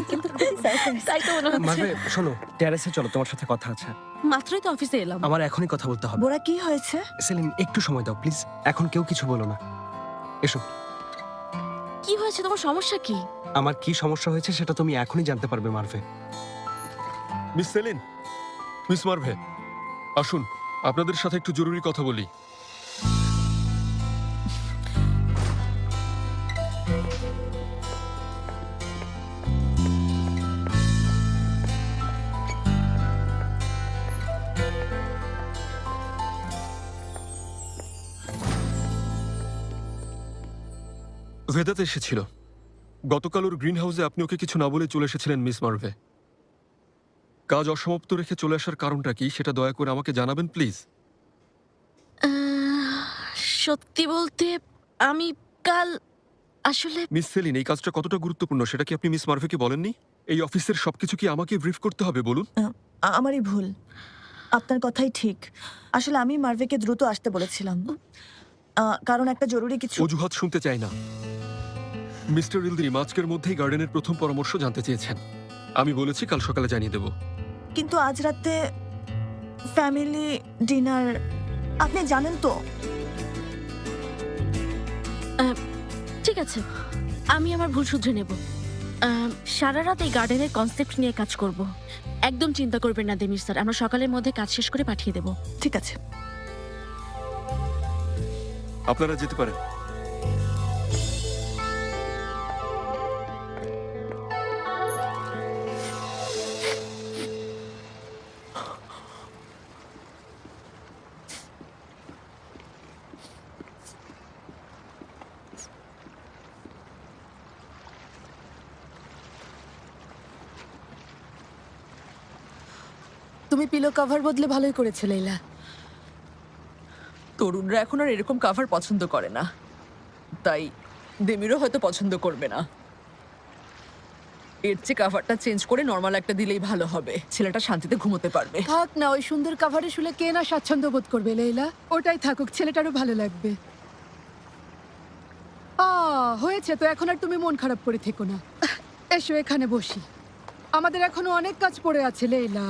কিন্তু খুবই সারপ্রাইজ। তাই তো মনে হচ্ছে। মারবে শোনো, টেরেসে চলো, তোমার সাথে কথা আছে। মাত্রই তো অফিসে এলাম। আমার এখনই কথা বলতে হবে। বোরা কি হয়েছে? সেলিন একটু সময় দাও প্লিজ, এখন কেউ কিছু বলো না। এসো। কি হয়েছে, তোমার সমস্যা কি? আমার কি সমস্যা হয়েছে সেটা তুমি এখনই জানতে পারবে মারভে। মিস সেলিন, মিস মার্ভে, আসুন আপনাদের সাথে একটু জরুরি কথা বলি। ভেদাত এসেছিল গতকাল ওর গ্রিন হাউসে। আপনি ওকে কিছু না বলে চলে এসেছিলেন মিস মার্ভে। কাজ অসমাপ্ত রেখে চলে আসার কারণটা কি সেটা দয়া করে আমাকে জানাবেন প্লিজ। সত্যি বলতে আমি কাল আসলে মিস সেলিন, এই কাজটা কতটা গুরুত্বপূর্ণ সেটা কি আপনি মিস মার্ভেকে বলেননি? এই অফিসের সবকিছু কি আমাকে ব্রিফ করতে হবে বলুন? আমারই ভুল, আপনার কথাই ঠিক। আসলে আমি মার্ভেকে দ্রুত আসতে বলেছিলাম, কারণ একটা জরুরি কিছু। অজুহাত শুনতে চাই না। মিস্টার ইলদিরিম আজকের মধ্যেই গার্ডেনের প্রথম পরামর্শ জানতে চেয়েছেন। আমি বলেছি কাল সকালে জানিয়ে দেব। কিন্তু আজ রাতে ফ্যামিলি ডিনার, আপনি জানেন তো। ঠিক আছে, আমি আমার ভুল শুধরে নেব। সারা রাত এই গার্ডেনের কনসেপ্ট নিয়ে কাজ করব। একদম চিন্তা করবেন না দেমির স্যার, আমরা সকালের মধ্যে কাজ শেষ করে পাঠিয়ে দেব। ঠিক আছে। আপনারা যেতে পারেন। তুমি পিলো কভার বদলে ভালোই করেছো লাইলা। তরুণরা এখন আর এরকম কভার পছন্দ করে না, তাই দেমিরও হয়তো পছন্দ করবে না। এর চেয়ে কভারটা চেঞ্জ করে নর্মাল একটা দিলেই ভালো হবে, ছেলেটা শান্তিতে ঘুমোতে পারবে। থাক না, ওই সুন্দর কাভারে শুলে কে না স্বাচ্ছন্দ্য বোধ করবে লাইলা। ওটাই থাকুক, ছেলেটারও ভালো লাগবে। হয়েছে তো, এখন আর তুমি মন খারাপ করে থেকো না। এসো এখানে বসি, আমাদের এখনো অনেক কাজ পড়ে আছে লাইলা।